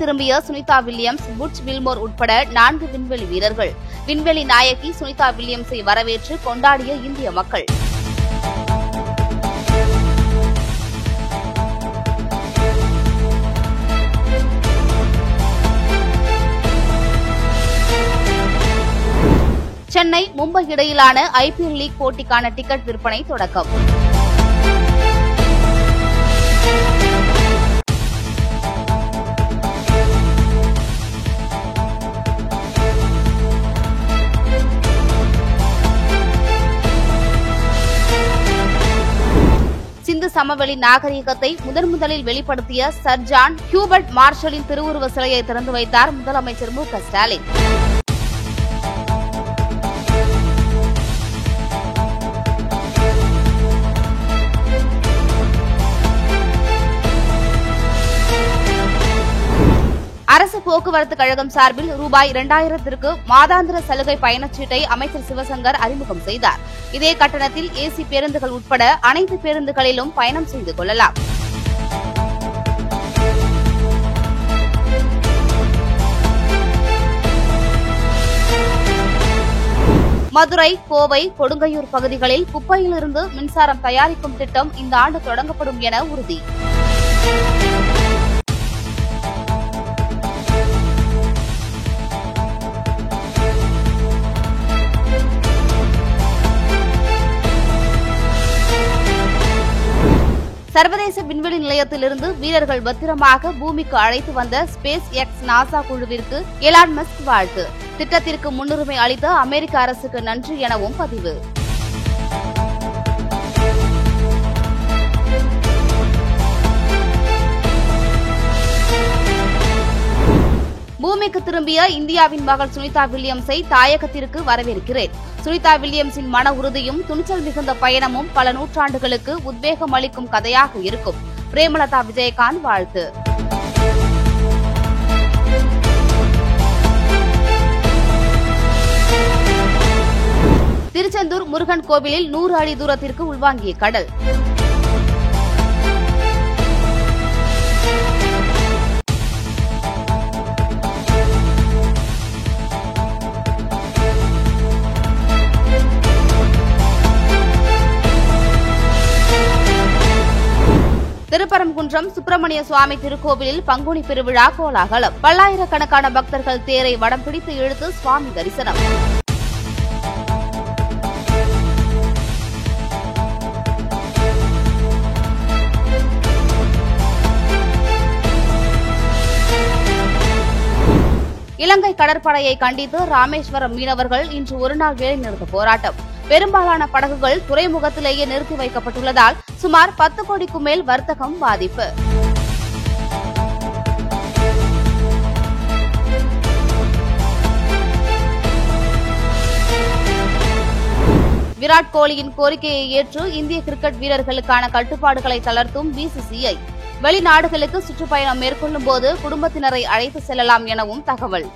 திரும்பிய Sunita Williams, Butch Wilmore உட்பட 4 விண்வெளி வீரர்கள். விண்வெளி நாயகி சுனிதா வில்லியம்ஸை வரவேற்று கொண்டாடிய இந்திய மக்கள். சென்னை, மும்பை இடையிலான IPL லீக் போட்டிக்கான டிக்கெட் விற்பனை தொடக்கம். சிந்து சமவெளி நாகரிகத்தை முதலில் வெளிப்படுத்திய சர் ஜான் ஹியூபர்ட் மார்ஷலின் திருவுருவ சிலையை திறந்து வைத்தார் முதலமைச்சர் மு க ஸ்டாலின். அரசு போக்குவரத்து கழகம் சார்பில் ரூபாய் 2000 மாதாந்திர சலுகை பயணச்சீட்டை அமைச்சர் சிவசங்கர் அறிமுகம் செய்தார். இதே கட்டணத்தில் AC பேருந்துகள் உட்பட அனைத்து பேருந்துகளிலும் பயணம் செய்து கொள்ளலாம். மதுரை, கோவை, கொடுங்கையூர் பகுதிகளில் குப்பையிலிருந்து மின்சாரம் தயாரிக்கும் திட்டம் இந்த ஆண்டு தொடங்கப்படும் என உறுதி. சர்வதேச விண்வெளி நிலையத்திலிருந்து வீரர்கள் பத்திரமாக பூமிக்கு அழைத்து வந்த ஸ்பேஸ் எக்ஸ் நாசா குழுவிற்கு எலான் மஸ்க் வாழ்த்து. திட்டத்திற்கு முன்னுரிமை அளித்த அமெரிக்க அரசுக்கு நன்றி எனவும் பதிவு. பூமிக்கு திரும்பிய இந்தியாவின் மகள் சுனிதா வில்லியம்ஸை தாயகத்திற்கு வரவேற்கிறேன். சுனிதா வில்லியம்ஸின் மன உறுதியும் துணிச்சல் மிகுந்த பயணமும் பல நூற்றாண்டுகளுக்கு உத்வேகம் அளிக்கும் கதையாக இருக்கும். பிரேமலதா விஜயகாந்த் வாழ்த்து. திருச்செந்தூர் முருகன் கோவிலில் 100 அடி தூரத்திற்கு உள்வாங்கிய கடல். திருப்பரங்குன்றம் சுப்பிரமணிய சுவாமி திருக்கோவிலில் பங்குனி பெருவிழா கோலாகலம். பல்லாயிரக்கணக்கான பக்தர்கள் தேரை வடம் பிடித்து இழுத்து சுவாமி தரிசனம். இலங்கை கடற்படையை கண்டித்து ராமேஸ்வரம் மீனவர்கள் இன்று ஒருநாள் வேலைநிறுத்த போராட்டம். பெரும்பாலான படகுகள் துறைமுகத்திலேயே நிறுத்தி வைக்கப்பட்டுள்ளதால் சுமார் 10 கோடிக்கும் மேல் வர்த்தகம் பாதிப்பு. விராட் கோலியின் கோரிக்கையை ஏற்று இந்திய கிரிக்கெட் வீரர்களுக்கான கட்டுப்பாடுகளை தளர்த்தும் BCCI. வெளிநாடுகளுக்கு சுற்றுப்பயணம் மேற்கொள்ளும் போது குடும்பத்தினரை அழைத்து செல்லலாம் எனவும் தகவல்.